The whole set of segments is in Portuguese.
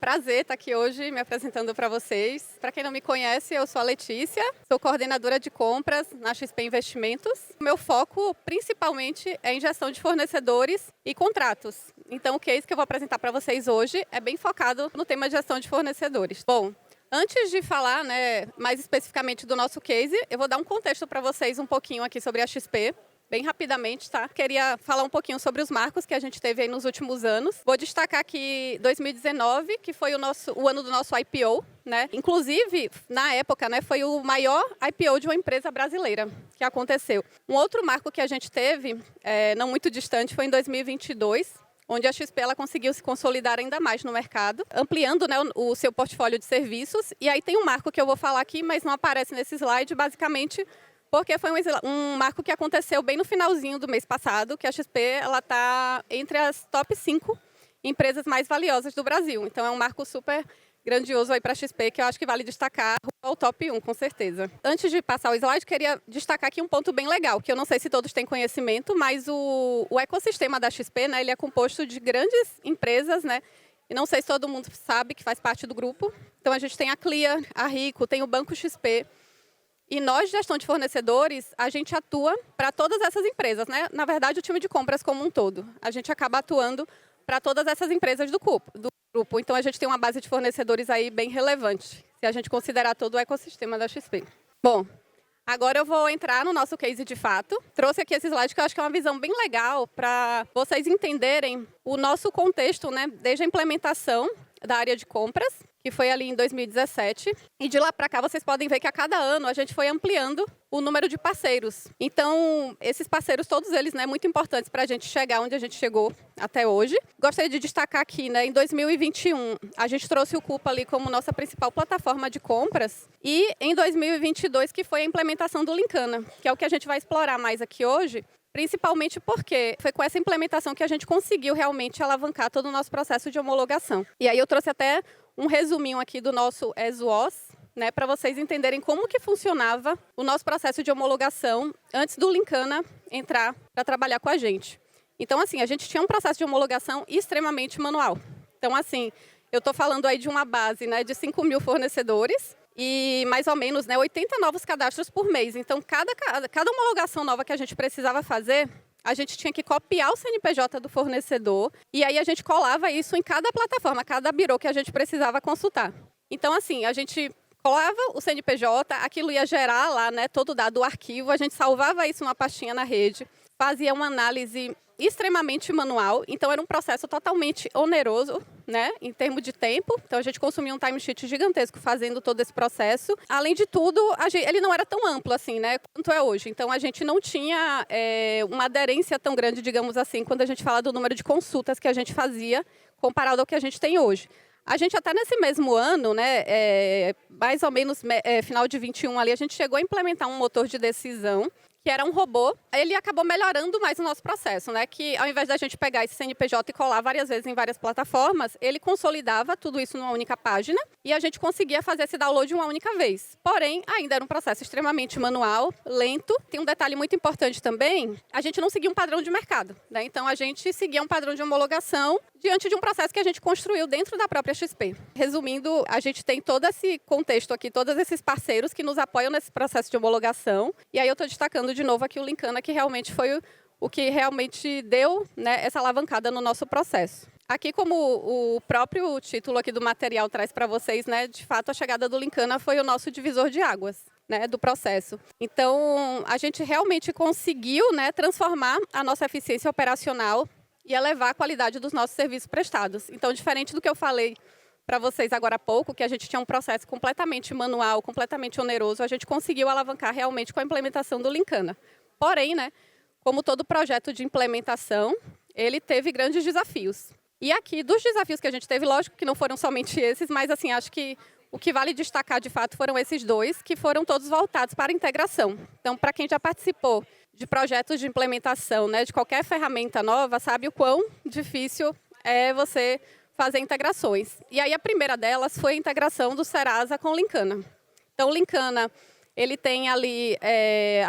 prazer estar aqui hoje me apresentando para vocês. Para quem não me conhece, eu sou a Letícia, sou coordenadora de compras na XP Investimentos. O meu foco principalmente é em gestão de fornecedores e contratos. Então o case que eu vou apresentar para vocês hoje é bem focado no tema de gestão de fornecedores. Bom, antes de falar, mais especificamente do nosso case, eu vou dar um contexto para vocês um pouquinho aqui sobre a XP. Bem rapidamente, tá? Queria falar um pouquinho sobre os marcos que a gente teve aí nos últimos anos. Vou destacar aqui 2019, que foi o ano do nosso IPO, né? Inclusive, na época, foi o maior IPO de uma empresa brasileira que aconteceu. Um outro marco que a gente teve, não muito distante, foi em 2022, onde a XP ela conseguiu se consolidar ainda mais no mercado, ampliando o seu portfólio de serviços. E aí tem um marco que eu vou falar aqui, mas não aparece nesse slide, basicamente porque foi um marco que aconteceu bem no finalzinho do mês passado, que a XP está entre as top 5 empresas mais valiosas do Brasil. Então é um marco super grandioso aí para a XP, que eu acho que vale destacar ao top 1, com certeza. Antes de passar o slide, queria destacar aqui um ponto bem legal, que eu não sei se todos têm conhecimento, mas o ecossistema da XP, ele é composto de grandes empresas, e não sei se todo mundo sabe que faz parte do grupo. Então a gente tem a Clia, a Rico, tem o Banco XP. E nós, gestão de fornecedores, a gente atua para todas essas empresas, Na verdade, o time de compras como um todo. A gente acaba atuando para todas essas empresas do grupo. Então, a gente tem uma base de fornecedores aí bem relevante, se a gente considerar todo o ecossistema da XP. Bom, agora eu vou entrar no nosso case de fato. Trouxe aqui esse slide que eu acho que é uma visão bem legal para vocês entenderem o nosso contexto, desde a implementação da área de compras, que foi ali em 2017. E de lá para cá, vocês podem ver que a cada ano a gente foi ampliando o número de parceiros. Então, esses parceiros, todos eles, muito importantes para a gente chegar onde a gente chegou até hoje. Gostaria de destacar aqui, em 2021, a gente trouxe o Coupa ali como nossa principal plataforma de compras. E em 2022, que foi a implementação do Linkana, que é o que a gente vai explorar mais aqui hoje. Principalmente porque foi com essa implementação que a gente conseguiu realmente alavancar todo o nosso processo de homologação. E aí eu trouxe até um resuminho aqui do nosso ESWOS, para vocês entenderem como que funcionava o nosso processo de homologação antes do Linkana entrar para trabalhar com a gente. Então, assim, a gente tinha um processo de homologação extremamente manual. Então, assim, eu estou falando aí de uma base de 5 mil fornecedores, e mais ou menos 80 novos cadastros por mês. Então, cada homologação nova que a gente precisava fazer, a gente tinha que copiar o CNPJ do fornecedor e aí a gente colava isso em cada plataforma, cada birô que a gente precisava consultar. Então, assim, a gente colava o CNPJ, aquilo ia gerar lá todo o dado do arquivo, a gente salvava isso numa pastinha na rede, fazia uma análise extremamente manual, então era um processo totalmente oneroso, em termos de tempo. Então a gente consumia um timesheet gigantesco fazendo todo esse processo. Além de tudo, ele não era tão amplo assim, quanto é hoje. Então a gente não tinha uma aderência tão grande, digamos assim, quando a gente fala do número de consultas que a gente fazia comparado ao que a gente tem hoje. A gente até nesse mesmo ano, mais ou menos final de 21 ali, a gente chegou a implementar um motor de decisão, que era um robô. Ele acabou melhorando mais o nosso processo, que ao invés da gente pegar esse CNPJ e colar várias vezes em várias plataformas, ele consolidava tudo isso numa única página e a gente conseguia fazer esse download uma única vez. Porém, ainda era um processo extremamente manual, lento. Tem um detalhe muito importante também, a gente não seguia um padrão de mercado, Então, a gente seguia um padrão de homologação diante de um processo que a gente construiu dentro da própria XP. Resumindo, a gente tem todo esse contexto aqui, todos esses parceiros que nos apoiam nesse processo de homologação. E aí eu estou destacando de novo aqui o Linkana, que realmente foi o que realmente deu essa alavancada no nosso processo. Aqui, como o próprio título aqui do material traz para vocês, de fato, a chegada do Linkana foi o nosso divisor de águas, do processo. Então, a gente realmente conseguiu, transformar a nossa eficiência operacional e elevar a qualidade dos nossos serviços prestados. Então, diferente do que eu falei para vocês agora há pouco, que a gente tinha um processo completamente manual, completamente oneroso, a gente conseguiu alavancar realmente com a implementação do Linkana. Porém, como todo projeto de implementação, ele teve grandes desafios. E aqui, dos desafios que a gente teve, lógico que não foram somente esses, mas assim, acho que o que vale destacar de fato foram esses dois, que foram todos voltados para a integração. Então, para quem já participou de projetos de implementação, de qualquer ferramenta nova, sabe o quão difícil é você fazer integrações. E aí a primeira delas foi a integração do Serasa com o Linkana. Então, o Linkana, ele tem ali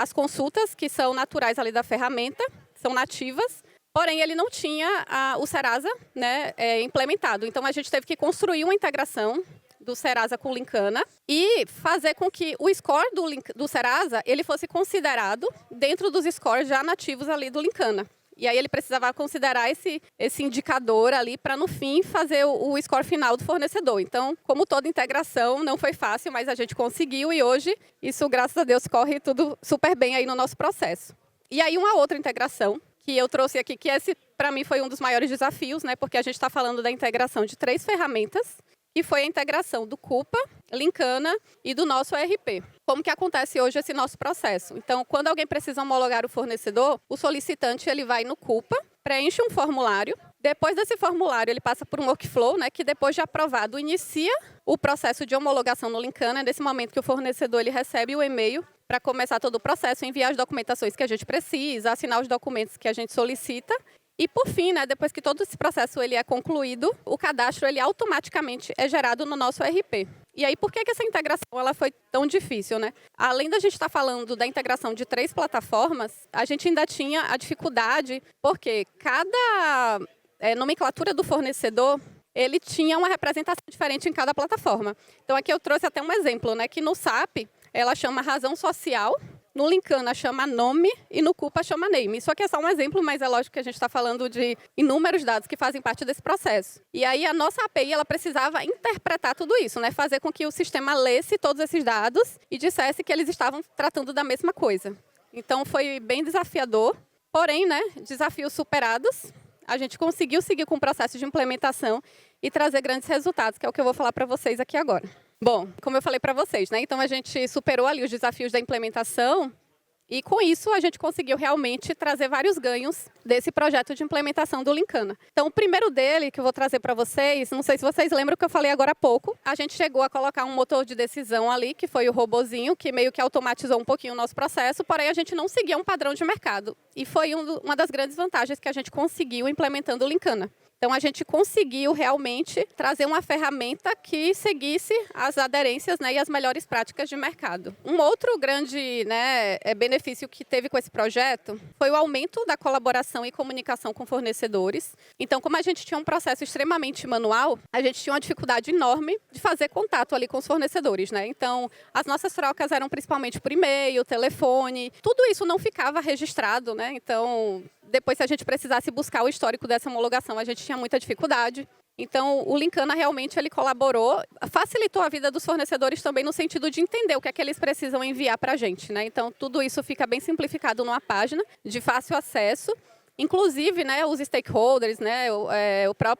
as consultas que são naturais ali da ferramenta, são nativas, porém ele não tinha o Serasa, né, implementado. Então a gente teve que construir uma integração do Serasa com o Linkana e fazer com que o score do Serasa ele fosse considerado dentro dos scores já nativos ali do Linkana. E aí ele precisava considerar esse indicador ali para, no fim, fazer o score final do fornecedor. Então, como toda integração, não foi fácil, mas a gente conseguiu e hoje isso, graças a Deus, corre tudo super bem aí no nosso processo. E aí uma outra integração que eu trouxe aqui, que esse, para mim, foi um dos maiores desafios, né? Porque a gente está falando da integração de 3 ferramentas, que foi a integração do Coupa, Linkana e do nosso ERP. Como que acontece hoje esse nosso processo? Então, quando alguém precisa homologar o fornecedor, o solicitante ele vai no Coupa, preenche um formulário. Depois desse formulário, ele passa por um workflow, né, que depois de aprovado, inicia o processo de homologação no Linkana. É nesse momento que o fornecedor ele recebe o e-mail para começar todo o processo, enviar as documentações que a gente precisa, assinar os documentos que a gente solicita. E, por fim, né, depois que todo esse processo ele é concluído, o cadastro ele automaticamente é gerado no nosso ERP. E aí, por que essa integração ela foi tão difícil, né? Além da gente estar falando da integração de 3 plataformas, a gente ainda tinha a dificuldade, porque cada nomenclatura do fornecedor, ele tinha uma representação diferente em cada plataforma. Então, aqui eu trouxe até um exemplo, né, que no SAP, ela chama razão social, no Linkana chama nome e no Coupa chama name. Isso aqui é só um exemplo, mas é lógico que a gente está falando de inúmeros dados que fazem parte desse processo. E aí a nossa API ela precisava interpretar tudo isso, né? Fazer com que o sistema lesse todos esses dados e dissesse que eles estavam tratando da mesma coisa. Então foi bem desafiador, porém, né, desafios superados, a gente conseguiu seguir com o processo de implementação e trazer grandes resultados, que é o que eu vou falar para vocês aqui agora. Bom, como eu falei para vocês, né? Então a gente superou ali os desafios da implementação e com isso a gente conseguiu realmente trazer vários ganhos desse projeto de implementação do Linkana. Então o primeiro dele que eu vou trazer para vocês, não sei se vocês lembram que eu falei agora há pouco, a gente chegou a colocar um motor de decisão ali, que foi o robozinho, que meio que automatizou um pouquinho o nosso processo, porém a gente não seguia um padrão de mercado. E foi uma das grandes vantagens que a gente conseguiu implementando o Linkana. Então, a gente conseguiu realmente trazer uma ferramenta que seguisse as aderências, né, e as melhores práticas de mercado. Um outro grande, né, benefício que teve com esse projeto foi o aumento da colaboração e comunicação com fornecedores. Então, como a gente tinha um processo extremamente manual, a gente tinha uma dificuldade enorme de fazer contato ali com os fornecedores, né? Então, as nossas trocas eram principalmente por e-mail, telefone, tudo isso não ficava registrado, né? Então, depois, se a gente precisasse buscar o histórico dessa homologação, a gente tinha muita dificuldade. Então, o Linkana realmente ele colaborou, facilitou a vida dos fornecedores também no sentido de entender o que é que eles precisam enviar para a gente, né? Então, tudo isso fica bem simplificado numa página de fácil acesso. Inclusive, né, os stakeholders, né,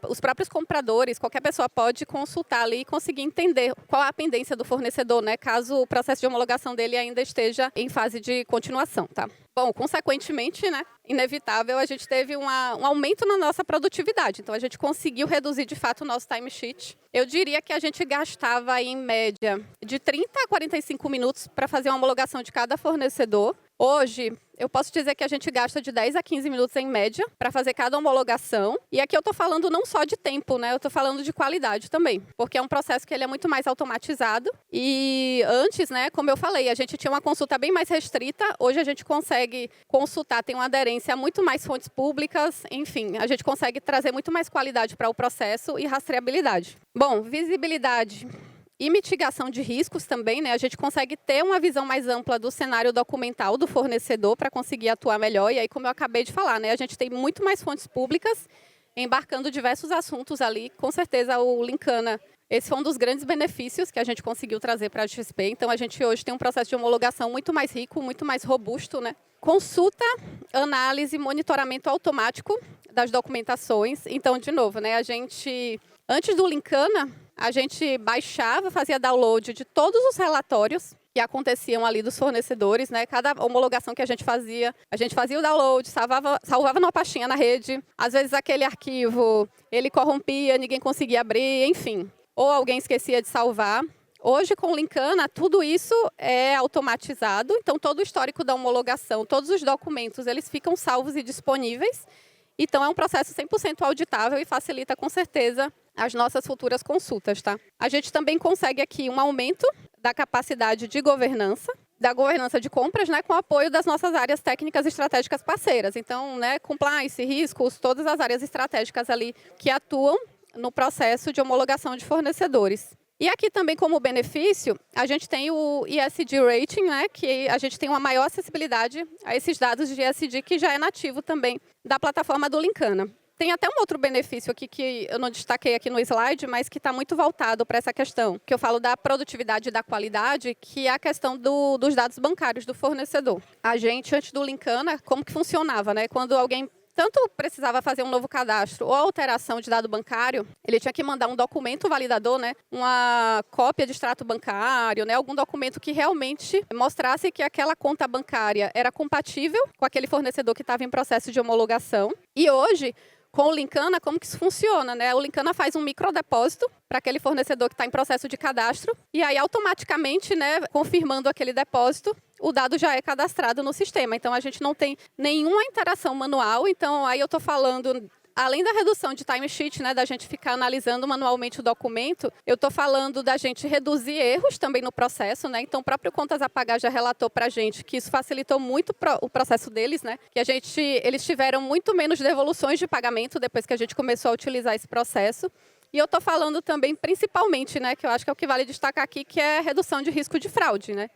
os próprios compradores, qualquer pessoa pode consultar ali e conseguir entender qual a pendência do fornecedor, né, caso o processo de homologação dele ainda esteja em fase de continuação, tá? Bom, consequentemente, né, inevitável, a gente teve um aumento na nossa produtividade. Então, a gente conseguiu reduzir, de fato, o nosso timesheet. Eu diria que a gente gastava, em média, de 30 a 45 minutos para fazer uma homologação de cada fornecedor. Hoje, eu posso dizer que a gente gasta de 10 a 15 minutos em média para fazer cada homologação. E aqui eu estou falando não só de tempo, né? Eu estou falando de qualidade também. Porque é um processo que ele é muito mais automatizado. E antes, né, como eu falei, a gente tinha uma consulta bem mais restrita. Hoje a gente consegue consultar, tem uma aderência a muito mais fontes públicas. Enfim, a gente consegue trazer muito mais qualidade para o processo e rastreabilidade. Bom, visibilidade e mitigação de riscos também, né? A gente consegue ter uma visão mais ampla do cenário documental do fornecedor para conseguir atuar melhor. E aí, como eu acabei de falar, né? A gente tem muito mais fontes públicas embarcando diversos assuntos ali. Com certeza, o Linkana, esse foi um dos grandes benefícios que a gente conseguiu trazer para a XP. Então, a gente hoje tem um processo de homologação muito mais rico, muito mais robusto, né? Consulta, análise, monitoramento automático das documentações. Então, de novo, né? A gente, antes do Linkana, a gente baixava, fazia download de todos os relatórios que aconteciam ali dos fornecedores, né? Cada homologação que a gente fazia o download, salvava numa pastinha na rede. Às vezes aquele arquivo, ele corrompia, ninguém conseguia abrir, enfim. Ou alguém esquecia de salvar. Hoje, com o Linkana, tudo isso é automatizado. Então, todo o histórico da homologação, todos os documentos, eles ficam salvos e disponíveis. Então, é um processo 100% auditável e facilita, com certeza, as nossas futuras consultas, tá? A gente também consegue aqui um aumento da capacidade de governança da governança de compras, né, com o apoio das nossas áreas técnicas e estratégicas parceiras. Então, né, compliance, riscos, todas as áreas estratégicas ali que atuam no processo de homologação de fornecedores. E aqui também, como benefício, a gente tem o ESG Rating, né, que a gente tem uma maior acessibilidade a esses dados de ESG, que já é nativo também da plataforma do Linkana. Tem até um outro benefício aqui que eu não destaquei aqui no slide, mas que está muito voltado para essa questão, que eu falo da produtividade e da qualidade, que é a questão dos dados bancários do fornecedor. A gente, antes do Linkana, como que funcionava, né? Quando alguém tanto precisava fazer um novo cadastro ou alteração de dado bancário, ele tinha que mandar um documento validador, né, uma cópia de extrato bancário, né, algum documento que realmente mostrasse que aquela conta bancária era compatível com aquele fornecedor que estava em processo de homologação. E hoje, com o Linkana, como que isso funciona, né? O Linkana faz um microdepósito para aquele fornecedor que está em processo de cadastro e aí automaticamente, né, confirmando aquele depósito, o dado já é cadastrado no sistema. Então, a gente não tem nenhuma interação manual. Então, aí eu estou falando, além da redução de timesheet, né, da gente ficar analisando manualmente o documento, eu estou falando da gente reduzir erros também no processo, né? Então, o próprio Contas a Pagar já relatou para a gente que isso facilitou muito o processo deles, né? Que eles tiveram muito menos devoluções de pagamento depois que a gente começou a utilizar esse processo. E eu estou falando também, principalmente, né, que eu acho que é o que vale destacar aqui, que é a redução de risco de fraude, né?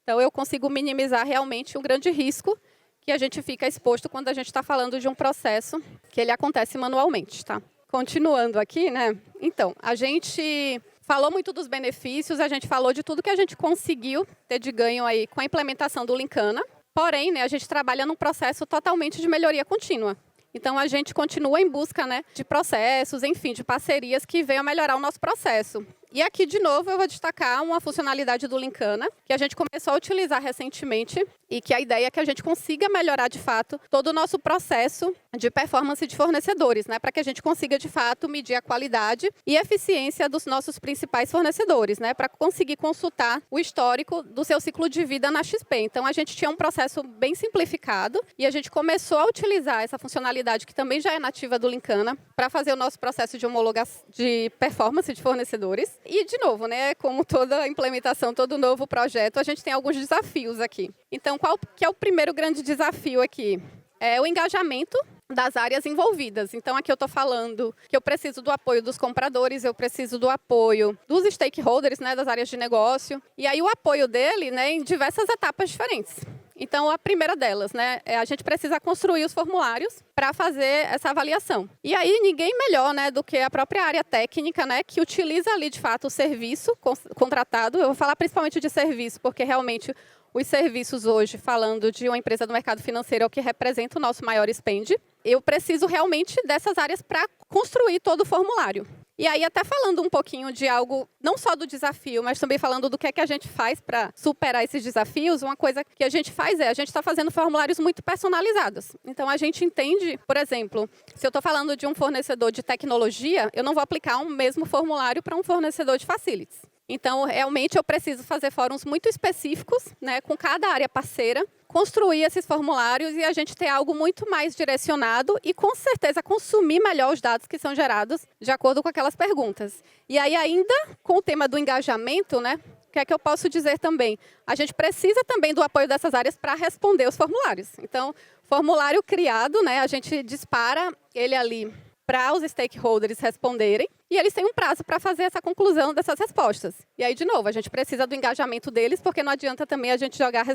Então, eu consigo minimizar realmente um grande risco que a gente fica exposto quando a gente está falando de um processo que ele acontece manualmente, tá? Continuando aqui, né? Então, a gente falou muito dos benefícios, a gente falou de tudo que a gente conseguiu ter de ganho aí com a implementação do Linkana. Porém, né, a gente trabalha num processo totalmente de melhoria contínua. Então, a gente continua em busca, né, de processos, enfim, de parcerias que venham melhorar o nosso processo. E aqui, de novo, eu vou destacar uma funcionalidade do Linkana, que a gente começou a utilizar recentemente e que a ideia é que a gente consiga melhorar, de fato, todo o nosso processo de performance de fornecedores, né? Para que a gente consiga, de fato, medir a qualidade e eficiência dos nossos principais fornecedores, né? Para conseguir consultar o histórico do seu ciclo de vida na XP. Então, a gente tinha um processo bem simplificado e a gente começou a utilizar essa funcionalidade, que também já é nativa do Linkana, para fazer o nosso processo de homologação de performance de fornecedores. E, de novo, né, como toda implementação, todo novo projeto, a gente tem alguns desafios aqui. Então, qual que é o primeiro grande desafio aqui? É o engajamento das áreas envolvidas. Então, aqui eu estou falando que eu preciso do apoio dos compradores, eu preciso do apoio dos stakeholders, né, das áreas de negócio, e aí o apoio dele, né, em diversas etapas diferentes. Então, a primeira delas, né, a gente precisa construir os formulários para fazer essa avaliação. E aí, ninguém melhor, né, do que a própria área técnica, né, que utiliza ali, de fato, o serviço contratado. Eu vou falar principalmente de serviço, porque realmente os serviços hoje, falando de uma empresa do mercado financeiro, é o que representa o nosso maior spend. Eu preciso realmente dessas áreas para construir todo o formulário. E aí, até falando um pouquinho de algo, não só do desafio, mas também falando do que é que a gente faz para superar esses desafios, uma coisa que a gente faz a gente está fazendo formulários muito personalizados. Então, a gente entende, por exemplo, se eu estou falando de um fornecedor de tecnologia, eu não vou aplicar um mesmo formulário para um fornecedor de facilities. Então, realmente, eu preciso fazer fóruns muito específicos, né, com cada área parceira, construir esses formulários e a gente ter algo muito mais direcionado e, com certeza, consumir melhor os dados que são gerados de acordo com aquelas perguntas. E aí, ainda com o tema do engajamento, né, o que é que eu posso dizer também? A gente precisa também do apoio dessas áreas para responder os formulários. Então, formulário criado, né, a gente dispara ele ali para os stakeholders responderem, e eles têm um prazo para fazer essa conclusão dessas respostas. E aí, de novo, a gente precisa do engajamento deles, porque não adianta também a gente jogar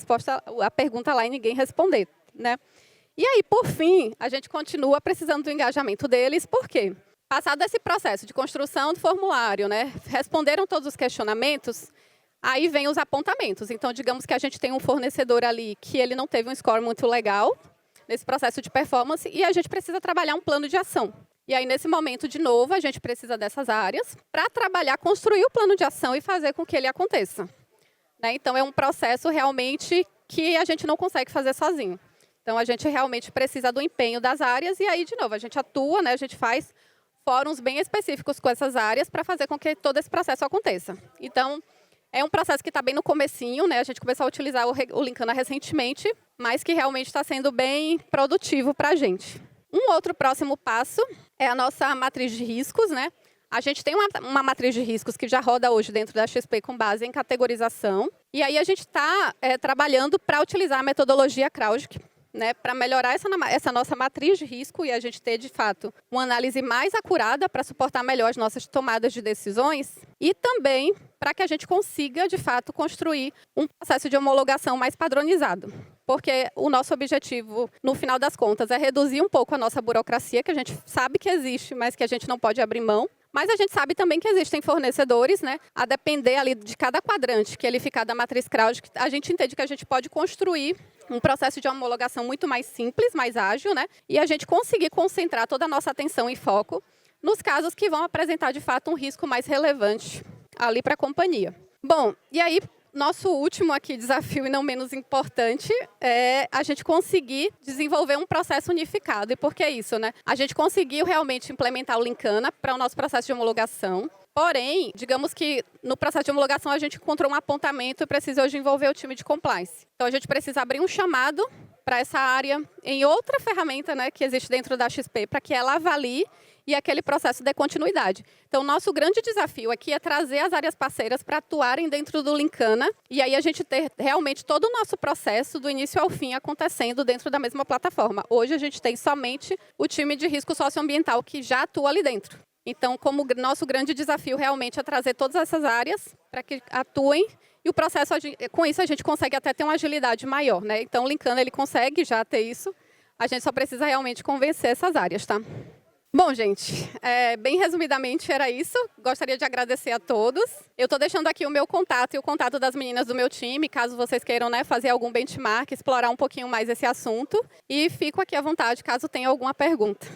a pergunta lá e ninguém responder, né? E aí, por fim, a gente continua precisando do engajamento deles, por quê? Passado esse processo de construção do formulário, né, responderam todos os questionamentos, aí vem os apontamentos. Então, digamos que a gente tem um fornecedor ali que ele não teve um score muito legal nesse processo de performance e a gente precisa trabalhar um plano de ação. E aí, nesse momento, de novo, a gente precisa dessas áreas para trabalhar, construir o plano de ação e fazer com que ele aconteça. Né? Então, é um processo realmente que a gente não consegue fazer sozinho. Então, a gente realmente precisa do empenho das áreas e aí, de novo, a gente atua, né? A gente faz fóruns bem específicos com essas áreas para fazer com que todo esse processo aconteça. Então, é um processo que está bem no comecinho, né? A gente começou a utilizar o Linkana recentemente, mas que realmente está sendo bem produtivo para a gente. Um outro próximo passo é a nossa matriz de riscos, né? A gente tem uma matriz de riscos que já roda hoje dentro da XP com base em categorização. E aí a gente está trabalhando para utilizar a metodologia Kraujic, né, para melhorar essa nossa matriz de risco e a gente ter, de fato, uma análise mais acurada para suportar melhor as nossas tomadas de decisões e também para que a gente consiga, de fato, construir um processo de homologação mais padronizado. Porque o nosso objetivo, no final das contas, é reduzir um pouco a nossa burocracia, que a gente sabe que existe, mas que a gente não pode abrir mão. Mas a gente sabe também que existem fornecedores, né? A depender ali de cada quadrante que ele ficar da matriz Kraujic, a gente entende que a gente pode construir um processo de homologação muito mais simples, mais ágil, né? E a gente conseguir concentrar toda a nossa atenção e foco nos casos que vão apresentar, de fato, um risco mais relevante ali para a companhia. Bom, e aí, nosso último aqui desafio, e não menos importante, é a gente conseguir desenvolver um processo unificado. E por que isso, né? A gente conseguiu realmente implementar o Linkana para o nosso processo de homologação. Porém, digamos que no processo de homologação a gente encontrou um apontamento e precisa hoje envolver o time de compliance. Então, a gente precisa abrir um chamado para essa área em outra ferramenta, né, que existe dentro da XP, para que ela avalie e aquele processo dê continuidade. Então, nosso grande desafio aqui é trazer as áreas parceiras para atuarem dentro do Linkana e aí a gente ter realmente todo o nosso processo do início ao fim acontecendo dentro da mesma plataforma. Hoje a gente tem somente o time de risco socioambiental que já atua ali dentro. Então, como nosso grande desafio realmente é trazer todas essas áreas para que atuem e o processo, com isso, a gente consegue até ter uma agilidade maior, né? Então, o Linkana, ele consegue já ter isso, a gente só precisa realmente convencer essas áreas, tá? Bom, gente, bem resumidamente era isso. Gostaria de agradecer a todos. Eu estou deixando aqui o meu contato e o contato das meninas do meu time, caso vocês queiram, né, fazer algum benchmark, explorar um pouquinho mais esse assunto. E fico aqui à vontade, caso tenha alguma pergunta.